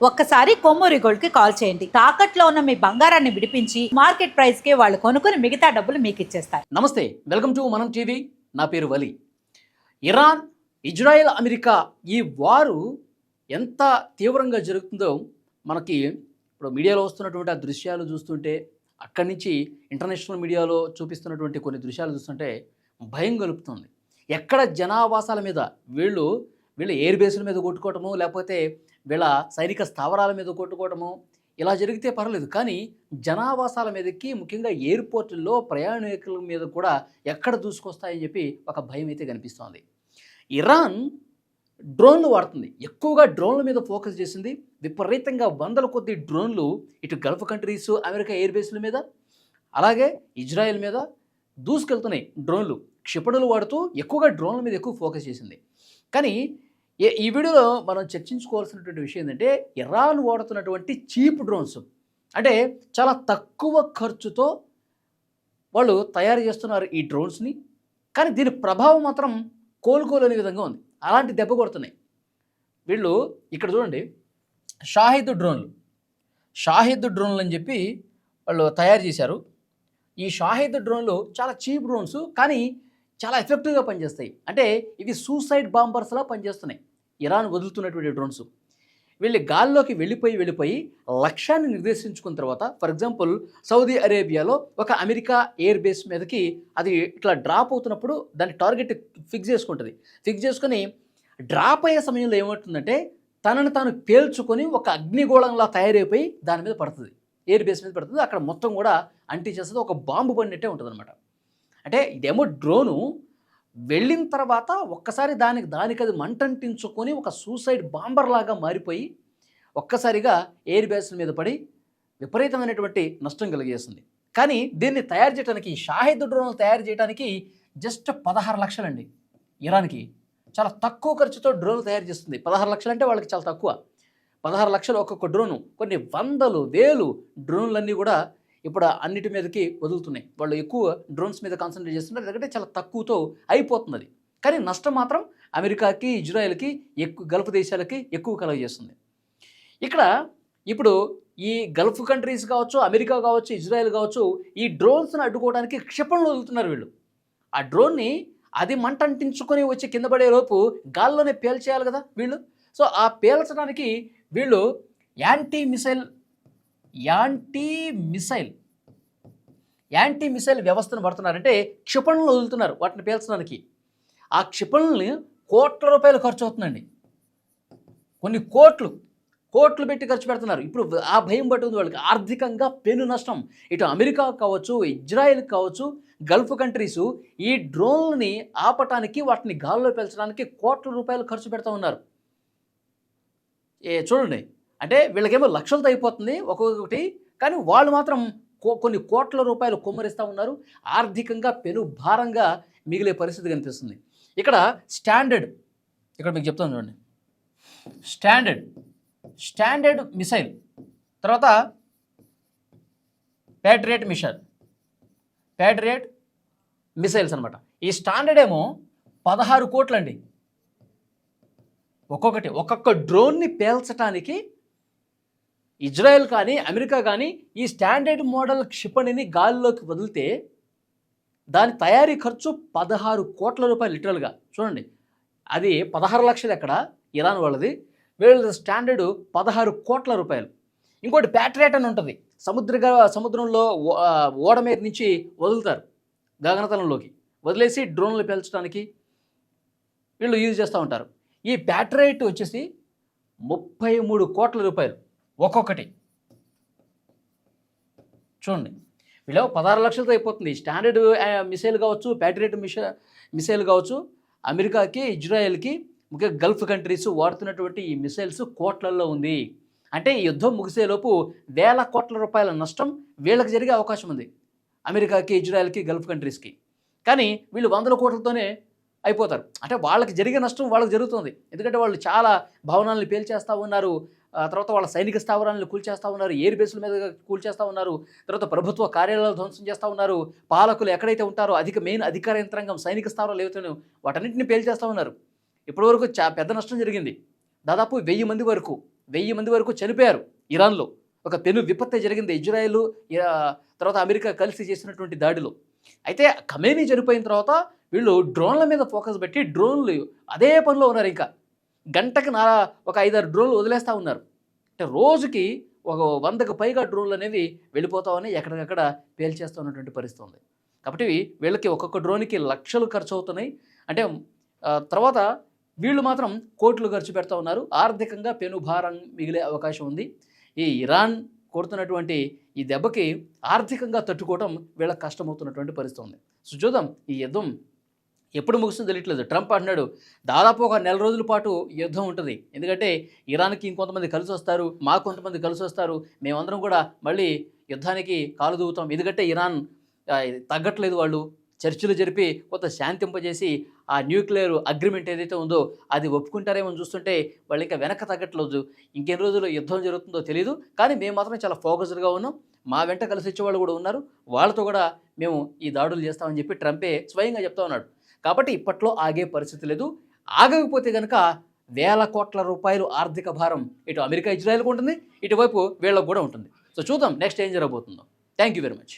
ఒక్కసారి కొమ్మూరి గోల్డ్ కి కాల్ చేయండి. తాకట్లో ఉన్న మీ బంగారాన్ని విడిపించి మార్కెట్ ప్రైస్ కి వాళ్ళు కొనుక్కుని మిగతా డబ్బులు మీకు ఇచ్చేస్తారు. నమస్తే, వెల్కమ్ టు మనం టీవీ. నా పేరు వలి. ఇరాన్, ఇజ్రాయెల్, అమెరికా ఈ వారు ఎంత తీవ్రంగా జరుగుతుందో మనకి ఇప్పుడు మీడియాలో వస్తున్నటువంటి ఆ దృశ్యాలు చూస్తుంటే, అక్కడి నుంచి ఇంటర్నేషనల్ మీడియాలో చూపిస్తున్నటువంటి కొన్ని దృశ్యాలు చూస్తుంటే భయం కలుపుతుంది. ఎక్కడ జనావాసాల మీద వీళ్ళు ఎయిర్ బేస్ల మీద కొట్టుకోవటము, లేకపోతే వీళ్ళ సైనిక స్థావరాల మీద కొట్టుకోవటము ఇలా జరిగితే పర్లేదు, కానీ జనావాసాల మీదకి ముఖ్యంగా ఎయిర్పోర్టుల్లో ప్రయాణికుల మీద కూడా ఎక్కడ దూసుకొస్తాయని చెప్పి ఒక భయం అయితే కనిపిస్తోంది. ఇరాన్ డ్రోన్లు వాడుతుంది, ఎక్కువగా డ్రోన్ల మీద ఫోకస్ చేసింది. విపరీతంగా వందల కొద్ది డ్రోన్లు ఇటు గల్ఫ్ కంట్రీస్, అమెరికా ఎయిర్ బేస్ల మీద, అలాగే ఇజ్రాయెల్ మీద దూసుకెళ్తున్నాయి. డ్రోన్లు, క్షిపణులు వాడుతూ ఎక్కువగా డ్రోన్ల మీద ఎక్కువ ఫోకస్ చేసింది. కానీ ఈ వీడియోలో మనం చర్చించుకోవాల్సినటువంటి విషయం ఏంటంటే, ఇరాన్ వాడుతున్నటువంటి చీప్ డ్రోన్స్, అంటే చాలా తక్కువ ఖర్చుతో వాళ్ళు తయారు చేస్తున్నారు ఈ డ్రోన్స్ని. కానీ దీని ప్రభావం మాత్రం కోలుకోలేని విధంగా ఉంది. అలాంటి దెబ్బ కొడుతున్నాయి వీళ్ళు. ఇక్కడ చూడండి, షాహిద్ డ్రోన్లు అని చెప్పి వాళ్ళు తయారు చేశారు. ఈ షాహిద్ డ్రోన్లు చాలా చీప్ డ్రోన్స్, కానీ చాలా ఎఫెక్టివ్గా పనిచేస్తాయి. అంటే ఇవి సూసైడ్ బాంబర్స్లా పనిచేస్తున్నాయి ఇరాన్ వదులుతున్నటువంటి డ్రోన్స్. వీళ్ళు గాల్లోకి వెళ్ళిపోయి లక్ష్యాన్ని నిర్దేశించుకున్న తర్వాత, ఫర్ ఎగ్జాంపుల్ సౌదీ అరేబియాలో ఒక అమెరికా ఎయిర్ బేస్ మీదకి అది ఇట్లా డ్రాప్ అవుతున్నప్పుడు దాని టార్గెట్ ఫిక్స్ చేసుకొని డ్రాప్ అయ్యే సమయంలో ఏమవుతుందంటే, తనను తాను పేల్చుకొని ఒక అగ్నిగోళంలా తయారైపోయి దాని మీద పడుతుంది, ఎయిర్ బేస్ మీద పడుతుంది. అక్కడ మొత్తం కూడా అంటించేస్తుంది, ఒక బాంబు పడినట్టే ఉంటుంది అనమాట. అంటే ఇదేమో డ్రోను వెళ్ళిన తర్వాత ఒక్కసారి దానికి అది మంటంటించుకొని ఒక సూసైడ్ బాంబర్ లాగా మారిపోయి ఒక్కసారిగా ఎయిర్ బేస్ల మీద పడి విపరీతమైనటువంటి నష్టం కలిగేస్తుంది. కానీ దీన్ని తయారు చేయడానికి, షాహిద్ డ్రోన్లు తయారు చేయడానికి జస్ట్ 16 లక్షలండి. ఇరాన్కి చాలా తక్కువ ఖర్చుతో డ్రోన్లు తయారు చేస్తుంది. 16 లక్షలు అంటే వాళ్ళకి చాలా తక్కువ. 16 లక్షలు ఒక్కొక్క డ్రోను. కొన్ని వందలు వేలు డ్రోన్లన్నీ కూడా ఇప్పుడు అన్నిటి మీదకి వదులుతున్నాయి. వాళ్ళు ఎక్కువ డ్రోన్స్ మీద కాన్సన్ట్రేట్ చేస్తున్నారు, ఎందుకంటే చాలా తక్కువతో అయిపోతున్నది. కానీ నష్టం మాత్రం అమెరికాకి, ఇజ్రాయెల్కి, గల్ఫ్ దేశాలకి ఎక్కువ కలుగజేస్తుంది. ఇక్కడ ఇప్పుడు ఈ గల్ఫ్ కంట్రీస్ కావచ్చు, అమెరికా కావచ్చు, ఇజ్రాయెల్ కావచ్చు, ఈ డ్రోన్స్ని అడ్డుకోవడానికి క్షిపణులు వదులుతున్నారు వీళ్ళు. ఆ డ్రోన్ని అది మంట అంటించుకొని వచ్చి కింద పడే లోపు గాల్లోనే పేల్చేయాలి కదా వీళ్ళు. సో ఆ పేల్చడానికి వీళ్ళు యాంటీ మిసైల్ వ్యవస్థను పడుతున్నారంటే క్షిపణులు వదులుతున్నారు వాటిని పేల్చడానికి. ఆ క్షిపణుల్ని కోట్ల రూపాయలు ఖర్చు అవుతుందండి. కొన్ని కోట్లు పెట్టి ఖర్చు పెడుతున్నారు. ఇప్పుడు ఆ భయం పట్టుంది వాళ్ళకి. ఆర్థికంగా పెను నష్టం. ఇటు అమెరికా కావచ్చు, ఇజ్రాయెల్ కావచ్చు, గల్ఫ్ కంట్రీసు ఈ డ్రోన్లని ఆపటానికి, వాటిని గాల్లో పేల్చడానికి కోట్ల రూపాయలు ఖర్చు పెడతా ఉన్నారు. చూడండి, అంటే వీళ్ళకేమో లక్షలతో అయిపోతుంది ఒక్కొక్కటి, కానీ వాళ్ళు మాత్రం కొన్ని కోట్ల రూపాయలు కుమ్మరిస్తూ ఉన్నారు. ఆర్థికంగా పెను భారంగా మిగిలే పరిస్థితి కనిపిస్తుంది. ఇక్కడ మీకు చెప్తాను చూడండి, స్టాండర్డ్ మిసైల్, తర్వాత ప్యాట్రియట్ మిసైల్స్ అనమాట. ఈ స్టాండర్డ్ ఏమో 16 కోట్లండి ఒక్కొక్క డ్రోన్ని పేల్చడానికి. ఇజ్రాయెల్ కానీ, అమెరికా కానీ ఈ స్టాండర్డ్ మోడల్ క్షిపణిని గాలిలోకి వదిలితే దాని తయారీ ఖర్చు 16 కోట్ల రూపాయలు లిటరల్గా. చూడండి, అది 16 లక్షలు ఎక్కడ ఇరాన్ వాళ్ళది, వీళ్ళ స్టాండర్డ్ 16 కోట్ల రూపాయలు. ఇంకోటి ప్యాట్రియట్ అని ఉంటుంది, సముద్రంలో ఓడ మీద నుంచి వదులుతారు, గగనతలంలోకి వదిలేసి డ్రోన్లు పేల్చడానికి వీళ్ళు యూజ్ చేస్తూ ఉంటారు. ఈ ప్యాట్రియట్ వచ్చేసి 33 కోట్ల రూపాయలు ఒక్కొక్కటి. చూడండి, వీళ్ళు 16 లక్షలతో అయిపోతుంది. స్టాండర్డ్ మిసైల్ కావచ్చు, ప్యాట్రియట్ మిసైల్ కావచ్చు, అమెరికాకి, ఇజ్రాయెల్కి, ముఖ్యంగా గల్ఫ్ కంట్రీస్ వాడుతున్నటువంటి ఈ మిసైల్స్ కోట్లల్లో ఉంది. అంటే ఈ యుద్ధం ముగిసేలోపు వేల కోట్ల రూపాయల నష్టం వీళ్ళకి జరిగే అవకాశం ఉంది, అమెరికాకి, ఇజ్రాయెల్కి, గల్ఫ్ కంట్రీస్కి. కానీ వీళ్ళు 100 కోట్లతోనే అయిపోతారు. అంటే వాళ్ళకి జరిగే నష్టం వాళ్ళకి జరుగుతుంది, ఎందుకంటే వాళ్ళు చాలా భవనాలను పేల్చేస్తూ ఉన్నారు, తర్వాత వాళ్ళ సైనిక స్థావరాలను కూల్చేస్తూ ఉన్నారు, ఎయిర్ బేస్ల మీద కూల్చేస్తూ ఉన్నారు, తర్వాత ప్రభుత్వ కార్యాలయాలు ధ్వంసం చేస్తూ ఉన్నారు, పాలకులు ఎక్కడైతే ఉంటారో మెయిన్ అధికార యంత్రాంగం, సైనిక స్థావరాలు ఏవైతే వాటన్నింటినీ పేల్చేస్తూ ఉన్నారు. ఇప్పటివరకు పెద్ద నష్టం జరిగింది. దాదాపు 1000 మంది వరకు 1000 మంది వరకు చనిపోయారు ఇరాన్లో. ఒక పెను విపత్తే జరిగింది ఇజ్రాయెల్ తర్వాత అమెరికా కలిసి చేసినటువంటి దాడిలో. అయితే ఖమేనీ చనిపోయిన తర్వాత వీళ్ళు డ్రోన్ల మీద ఫోకస్ పెట్టి డ్రోన్లు అదే పనిలో ఉన్నారు. ఇంకా గంటకు ఒక 5-6 డ్రోన్లు వదిలేస్తూ ఉన్నారు. అంటే రోజుకి ఒక 100కు పైగా డ్రోన్లు అనేవి వెళ్ళిపోతామని ఎక్కడికక్కడ పేల్చేస్తూ ఉన్నటువంటి పరిస్థితి ఉంది. కాబట్టి వీళ్ళకి ఒక్కొక్క డ్రోన్కి లక్షలు ఖర్చు అవుతున్నాయి. అంటే తర్వాత వీళ్ళు మాత్రం కోట్లు ఖర్చు పెడతా ఉన్నారు. ఆర్థికంగా పెనుభారం మిగిలే అవకాశం ఉంది. ఈ ఇరాన్ కొడుతున్నటువంటి ఈ దెబ్బకి ఆర్థికంగా తట్టుకోవడం వీళ్ళకి కష్టమవుతున్నటువంటి పరిస్థితి ఉంది. సో చూద్దాం ఈ యుద్ధం ఎప్పుడు ముగుస్తుందో తెలియట్లేదు. ట్రంప్ అంటున్నాడు దాదాపు ఒక 1 నెల రోజుల పాటు యుద్ధం ఉంటుంది. ఎందుకంటే ఇరాన్కి ఇంకొంతమంది కలిసి వస్తారు, మాకు కొంతమంది కలిసి వస్తారు, మేమందరం కూడా మళ్ళీ యుద్ధానికి కాలు దూవుతాం. ఎందుకంటే ఇరాన్ తగ్గట్లేదు, వాళ్ళు చర్చలు జరిపి కొంత శాంతింపజేసి ఆ న్యూక్లియర్ అగ్రిమెంట్ ఏదైతే ఉందో అది ఒప్పుకుంటారేమో చూస్తుంటే వాళ్ళు ఇంకా వెనక్కి తగ్గట్లేదు. ఇంకెన్ని రోజులు యుద్ధం జరుగుతుందో తెలియదు, కానీ మేము మాత్రం చాలా ఫోకస్డ్గా ఉన్నాం, మా వెంట కలిసి వచ్చేవాళ్ళు కూడా ఉన్నారు, వాళ్ళతో కూడా మేము ఈ దాడులు చేస్తామని చెప్పి ట్రంపే స్వయంగా చెప్తా ఉన్నాడు. కాబట్టి ఇప్పట్లో ఆగే పరిస్థితి లేదు. ఆగకపోతే కనుక వేల కోట్ల రూపాయలు ఆర్థిక భారం ఇటు అమెరికా ఇజ్రాయెల్కి ఉంటుంది, ఇటువైపు వీళ్ళకు కూడా ఉంటుంది. సో చూద్దాం నెక్స్ట్ ఏం జరగబోతుందో. Thank you very much.